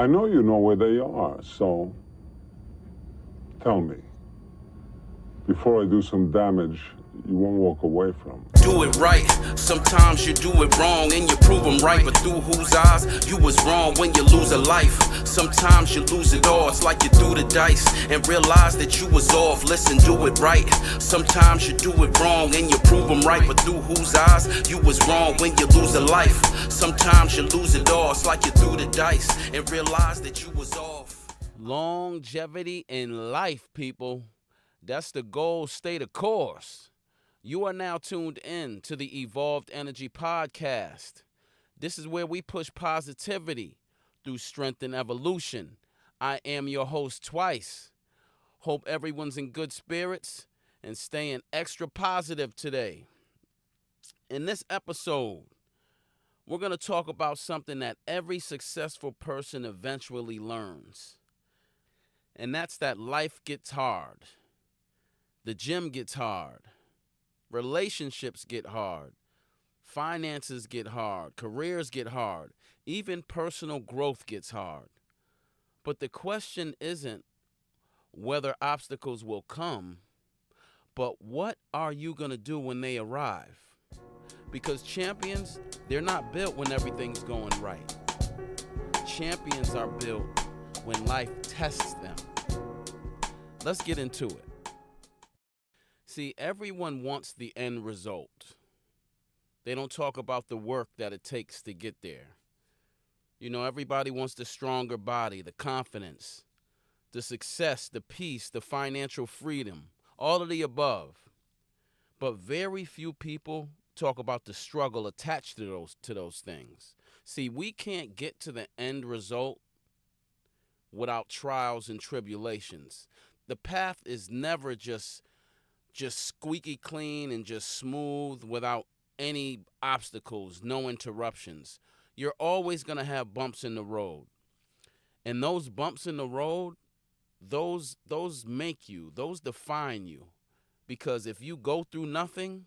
I know you know where they are, so tell me, before I do some damage you won't walk away from. Do it right. Sometimes you do it wrong and you prove them right, but through whose eyes you was wrong when you lose a life. Sometimes you lose it all, it's like you threw the dice and realize that you was off. Listen, do it right. Sometimes you do it wrong and you prove them right, but through whose eyes you was wrong when you lose a life. Sometimes you lose it all, it's like you threw the dice and realize that you was off. Longevity in life, people. That's the goal. Stay the course. You are now tuned in to the Evolved Energy Podcast. This is where we push positivity through strength and evolution. I am your host, Twyce. Hope everyone's in good spirits and staying extra positive today. In this episode, we're going to talk about something that every successful person eventually learns. And that's that life gets hard. The gym gets hard. Relationships get hard. Finances get hard. Careers get hard. Even personal growth gets hard. But the question isn't whether obstacles will come, but what are you going to do when they arrive? Because champions, they're not built when everything's going right. Champions are built when life tests them. Let's get into it. See, everyone wants the end result. They don't talk about the work that it takes to get there. You know, everybody wants the stronger body, the confidence, the success, the peace, the financial freedom, all of the above. But very few people talk about the struggle attached to those things. See, we can't get to the end result without trials and tribulations. The path is never just squeaky clean and just smooth without any obstacles, no interruptions. You're always going to have bumps in the road. And those bumps in the road, those make you, those define you. Because if you go through nothing,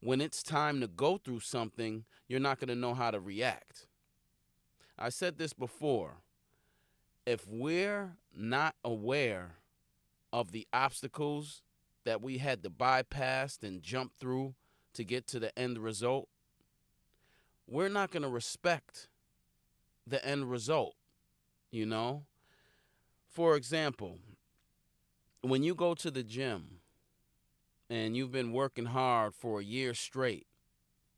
when it's time to go through something, you're not going to know how to react. I said this before. If we're not aware of the obstacles that we had to bypass and jump through to get to the end result, we're not going to respect the end result, you know? For example, when you go to the gym and you've been working hard for a year straight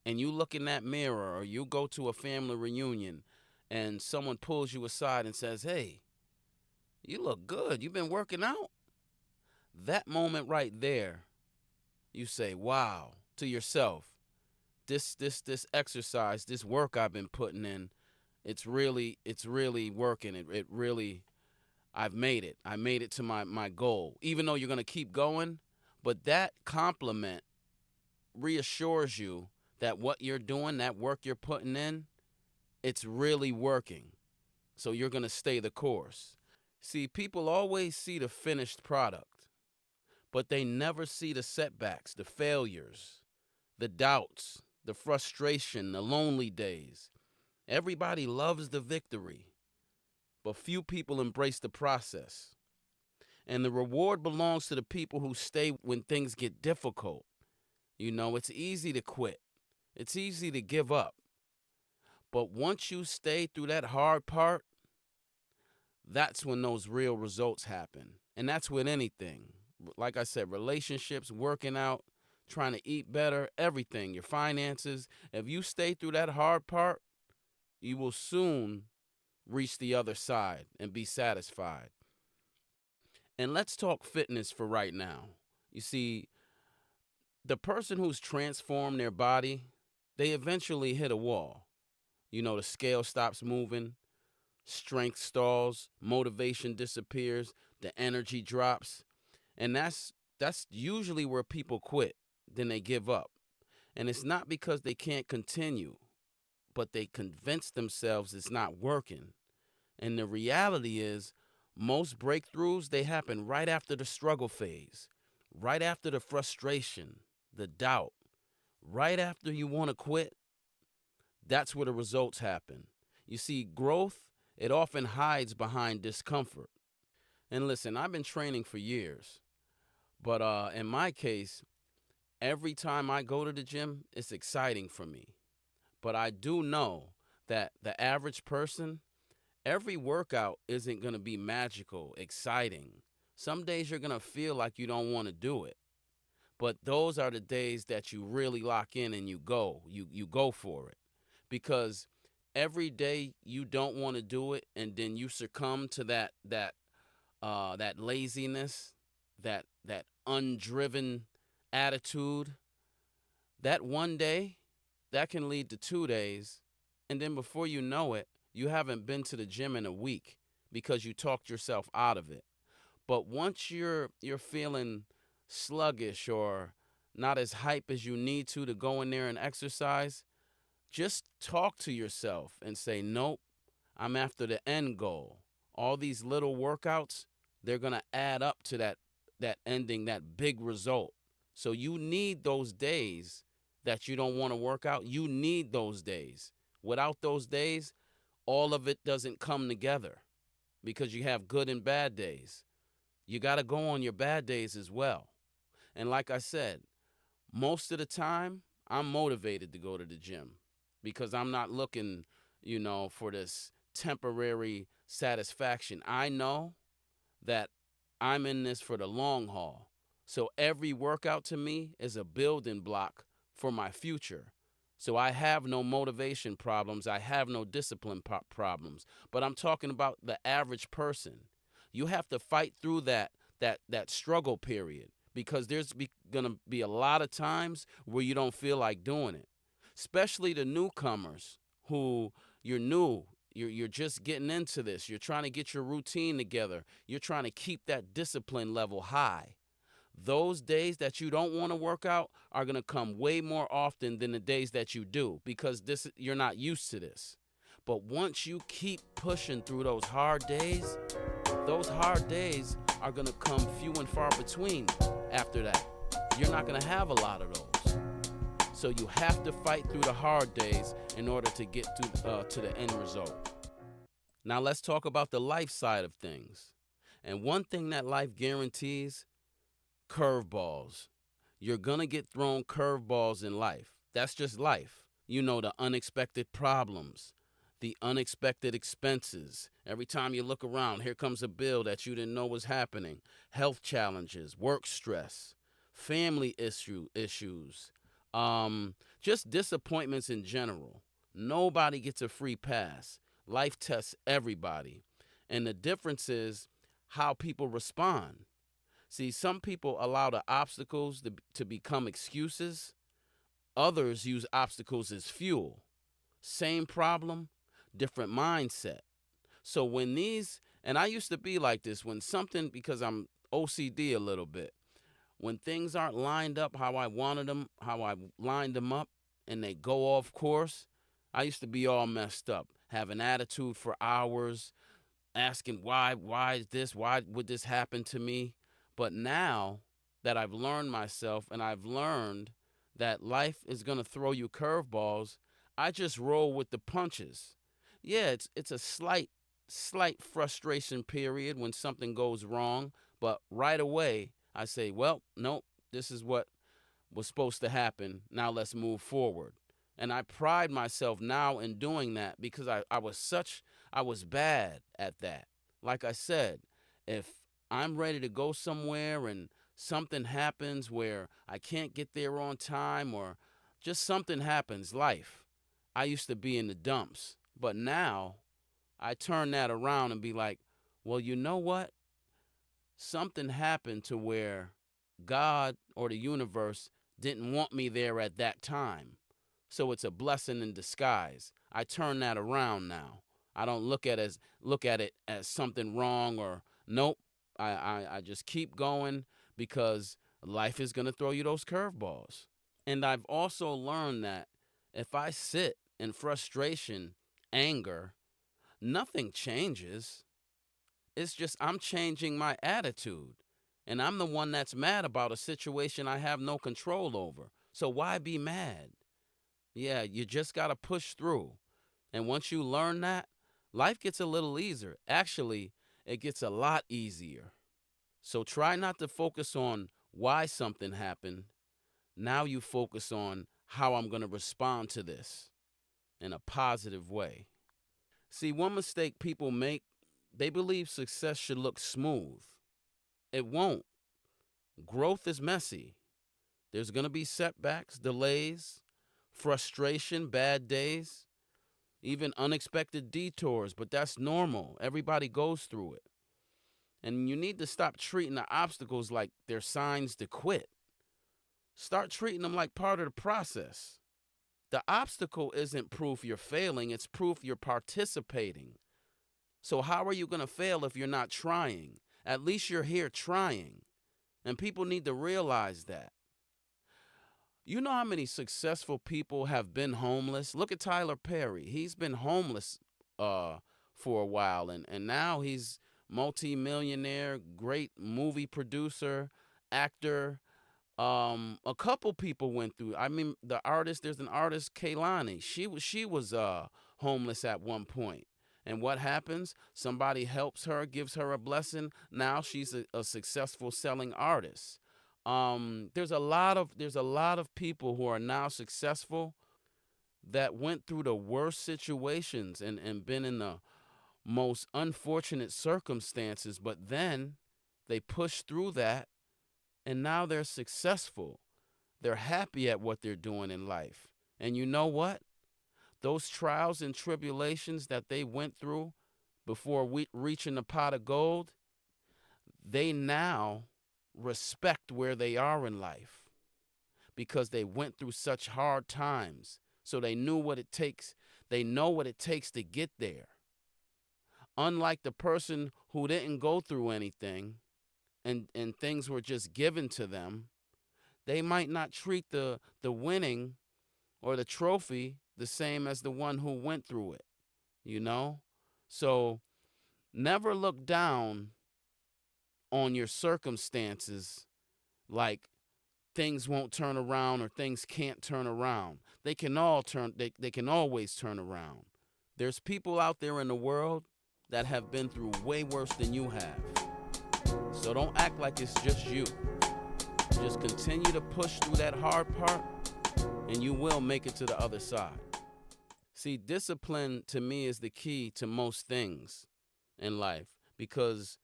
and you look in that mirror, or you go to a family reunion and someone pulls you aside and says, "Hey, you look good. You've been working out." That moment right there, you say, "Wow," to yourself. This exercise, this work I've been putting in, it's really working. It really, I've made it. I made it to my goal. Even though you're going to keep going, but that compliment reassures you that what you're doing, that work you're putting in, it's really working. So you're going to stay the course. See, people always see the finished product, but they never see the setbacks, the failures, the doubts, the frustration, the lonely days. Everybody loves the victory, but few people embrace the process. And the reward belongs to the people who stay when things get difficult. You know, it's easy to quit. It's easy to give up. But once you stay through that hard part, that's when those real results happen. And that's with anything. Like I said, relationships, working out, trying to eat better, everything, your finances. If you stay through that hard part, you will soon reach the other side and be satisfied. And let's talk fitness for right now. You see, the person who's transformed their body, they eventually hit a wall. You know, the scale stops moving, strength stalls, motivation disappears, the energy drops. And that's usually where people quit. Then they give up. And it's not because they can't continue, but they convince themselves it's not working. And the reality is, most breakthroughs, they happen right after the struggle phase, right after the frustration, the doubt, right after you want to quit. That's where the results happen. You see, growth, it often hides behind discomfort. And listen, I've been training for years, but in my case, every time I go to the gym, it's exciting for me. But I do know that the average person, every workout isn't going to be magical, exciting. Some days you're going to feel like you don't want to do it. But those are the days that you really lock in and you go. You go for it. Because every day you don't want to do it and then you succumb to that laziness, that undriven attitude, that one day, that can lead to 2 days, and then before you know it, you haven't been to the gym in a week because you talked yourself out of it. But once you're feeling sluggish or not as hype as you need to go in there and exercise, just talk to yourself and say, nope, I'm after the end goal. All these little workouts, they're going to add up to that ending, that big result. So you need those days that you don't want to work out. You need those days. Without those days, all of it doesn't come together because you have good and bad days. You got to go on your bad days as well. And like I said, most of the time, I'm motivated to go to the gym because I'm not looking, for this temporary satisfaction. I know that I'm in this for the long haul. So every workout to me is a building block for my future. So I have no motivation problems. I have no discipline problems. But I'm talking about the average person. You have to fight through that struggle period because there's going to be a lot of times where you don't feel like doing it. Especially the newcomers who you're new, you're just getting into this. You're trying to get your routine together. You're trying to keep that discipline level high. Those days that you don't want to work out are going to come way more often than the days that you do because you're not used to this. But once you keep pushing through those hard days are going to come few and far between after that. You're not going to have a lot of those. So you have to fight through the hard days in order to get to the end result. Now let's talk about the life side of things. And one thing that life guarantees, curveballs. You're going to get thrown curveballs in life. That's just life. The unexpected problems, the unexpected expenses. Every time you look around, here comes a bill that you didn't know was happening. Health challenges, work stress, family issues, just disappointments in general. Nobody gets a free pass. Life tests everybody. And the difference is how people respond. See, some people allow the obstacles to become excuses. Others use obstacles as fuel. Same problem, different mindset. So and I used to be like this when something, because I'm OCD a little bit, when things aren't lined up how I wanted them, how I lined them up, and they go off course, I used to be all messed up, have an attitude for hours, asking why is this, why would this happen to me? But now that I've learned myself and I've learned that life is going to throw you curveballs, I just roll with the punches. Yeah, it's a slight frustration period when something goes wrong, but right away I say, well, nope, this is what was supposed to happen. Now let's move forward. And I pride myself now in doing that because I was bad at that. Like I said, if I'm ready to go somewhere and something happens where I can't get there on time or just something happens, life, I used to be in the dumps. But now I turn that around and be like, well, you know what? Something happened to where God or the universe didn't want me there at that time. So it's a blessing in disguise. I turn that around now. I don't look at it as something wrong or nope. I just keep going because life is going to throw you those curveballs. And I've also learned that if I sit in frustration, anger, nothing changes. It's just I'm changing my attitude. And I'm the one that's mad about a situation I have no control over. So why be mad? Yeah, you just got to push through. And once you learn that, life gets a little easier. Actually, it gets a lot easier. So try not to focus on why something happened. Now you focus on how I'm going to respond to this in a positive way. See, one mistake people make, they believe success should look smooth. It won't. Growth is messy. There's going to be setbacks, delays, frustration, bad days, even unexpected detours, but that's normal. Everybody goes through it. And you need to stop treating the obstacles like they're signs to quit. Start treating them like part of the process. The obstacle isn't proof you're failing, it's proof you're participating. So, how are you going to fail if you're not trying? At least you're here trying. And people need to realize that. You know how many successful people have been homeless? Look at Tyler Perry. He's been homeless for a while, and now he's multi-millionaire, great movie producer, actor. A couple people went through. I mean, the artist. There's an artist, Kaylani. She was homeless at one point. And what happens? Somebody helps her, gives her a blessing. Now she's a successful selling artist. There's a lot of people who are now successful that went through the worst situations and been in the most unfortunate circumstances, but then they pushed through that and now they're successful. They're happy at what they're doing in life. And you know what? Those trials and tribulations that they went through before reaching the pot of gold, they now respect where they are in life because they went through such hard times. So they knew what it takes. They know what it takes to get there. Unlike the person who didn't go through anything and things were just given to them, they might not treat the winning or the trophy the same as the one who went through it, you know? So never look down on your circumstances like things won't turn around or things can't turn around. They can always turn around. There's people out there in the world that have been through way worse than you have. So don't act like it's just you. Just continue to push through that hard part and you will make it to the other side. See, discipline to me is the key to most things in life because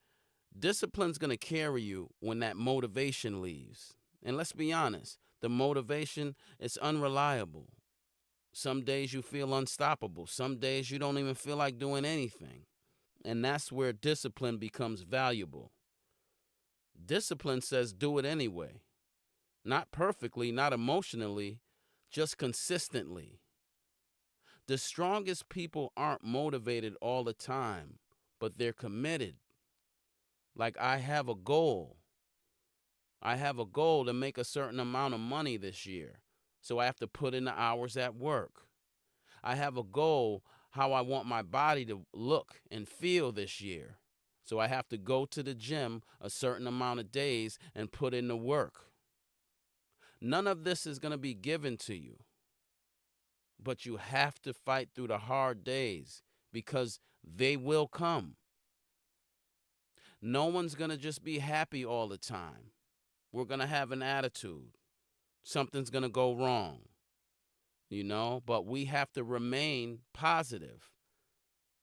discipline's going to carry you when that motivation leaves. And let's be honest, the motivation is unreliable. Some days you feel unstoppable. Some days you don't even feel like doing anything. And that's where discipline becomes valuable. Discipline says do it anyway. Not perfectly, not emotionally, just consistently. The strongest people aren't motivated all the time, but they're committed. Like I have a goal. I have a goal to make a certain amount of money this year. So I have to put in the hours at work. I have a goal how I want my body to look and feel this year. So I have to go to the gym a certain amount of days and put in the work. None of this is going to be given to you. But you have to fight through the hard days because they will come. No one's going to just be happy all the time. We're going to have an attitude. Something's going to go wrong, but we have to remain positive.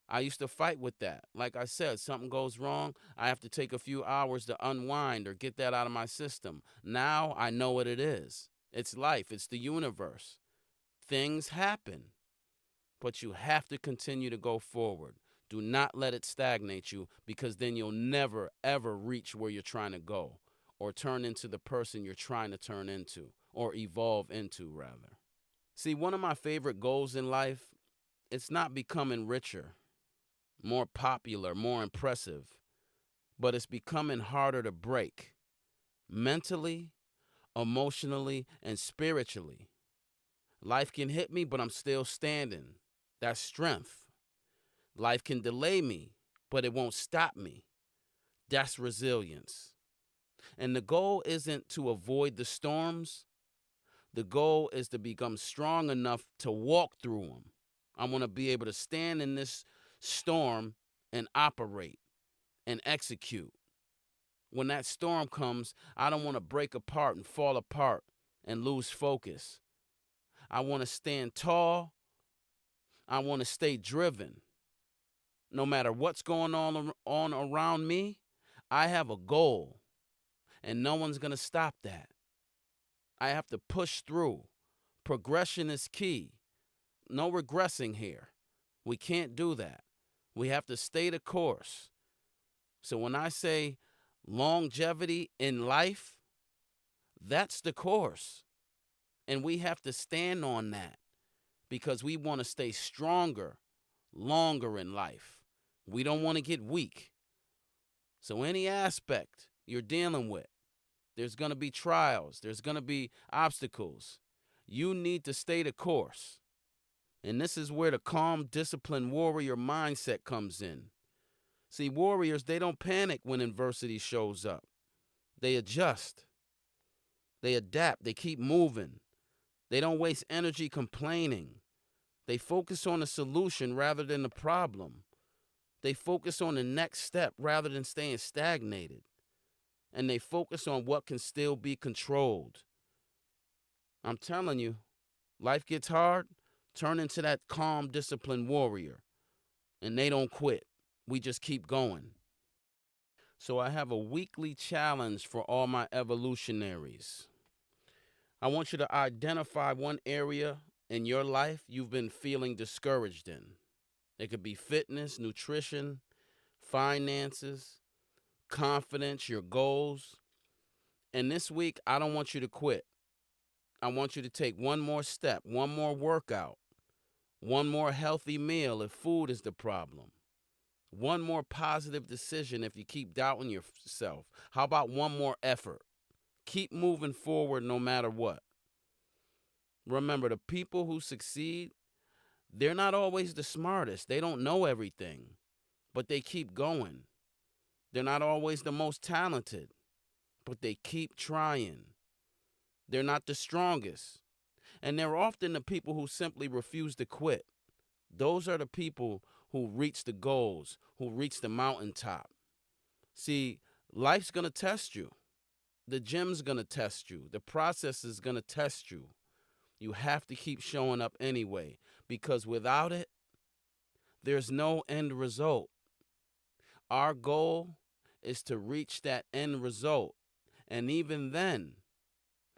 I used to fight with that. Like I said, something goes wrong, I have to take a few hours to unwind or get that out of my system. Now I know what it is. It's life. It's the universe. Things happen, but you have to continue to go forward. Do not let it stagnate you because then you'll never, ever reach where you're trying to go or turn into the person you're trying to turn into or evolve into, rather. See, one of my favorite goals in life, it's not becoming richer, more popular, more impressive, but it's becoming harder to break mentally, emotionally, and spiritually. Life can hit me, but I'm still standing. That's strength. Life can delay me, but it won't stop me. That's resilience. And the goal isn't to avoid the storms. The goal is to become strong enough to walk through them. I want to be able to stand in this storm and operate and execute. When that storm comes, I don't want to break apart and fall apart and lose focus. I want to stand tall. I want to stay driven. No matter what's going on around me, I have a goal, and no one's going to stop that. I have to push through. Progression is key. No regressing here. We can't do that. We have to stay the course. So when I say longevity in life, that's the course. And we have to stand on that because we want to stay stronger, longer in life. We don't want to get weak. So any aspect you're dealing with, there's going to be trials. There's going to be obstacles. You need to stay the course. And this is where the calm, disciplined warrior mindset comes in. See, warriors, they don't panic when adversity shows up. They adjust. They adapt. They keep moving. They don't waste energy complaining. They focus on the solution rather than the problem. They focus on the next step rather than staying stagnated. And they focus on what can still be controlled. I'm telling you, life gets hard, turn into that calm, disciplined warrior. And they don't quit. We just keep going. So I have a weekly challenge for all my evolutionaries. I want you to identify one area in your life you've been feeling discouraged in. It could be fitness, nutrition, finances, confidence, your goals. And this week, I don't want you to quit. I want you to take one more step, one more workout, one more healthy meal if food is the problem. One more positive decision if you keep doubting yourself. How about one more effort? Keep moving forward no matter what. Remember, the people who succeed, they're not always the smartest. They don't know everything, but they keep going. They're not always the most talented, but they keep trying. They're not the strongest, and they're often the people who simply refuse to quit. Those are the people who reach the goals, who reach the mountaintop. See, life's going to test you. The gym's going to test you. The process is going to test you. You have to keep showing up anyway, because without it, there's no end result. Our goal is to reach that end result. And even then,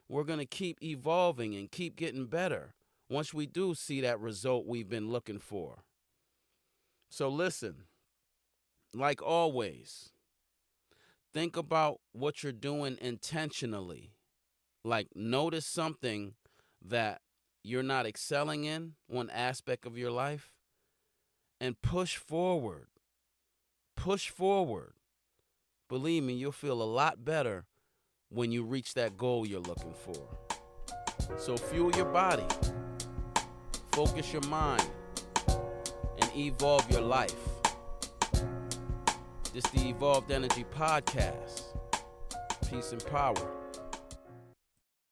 we're going to keep evolving and keep getting better once we do see that result we've been looking for. So listen, like always, think about what you're doing intentionally. Like notice something that you're not excelling in, one aspect of your life, and push forward. Push forward. Believe me, you'll feel a lot better when you reach that goal you're looking for. So fuel your body, focus your mind, and evolve your life. This is the Evolved Energy Podcast. Peace and power.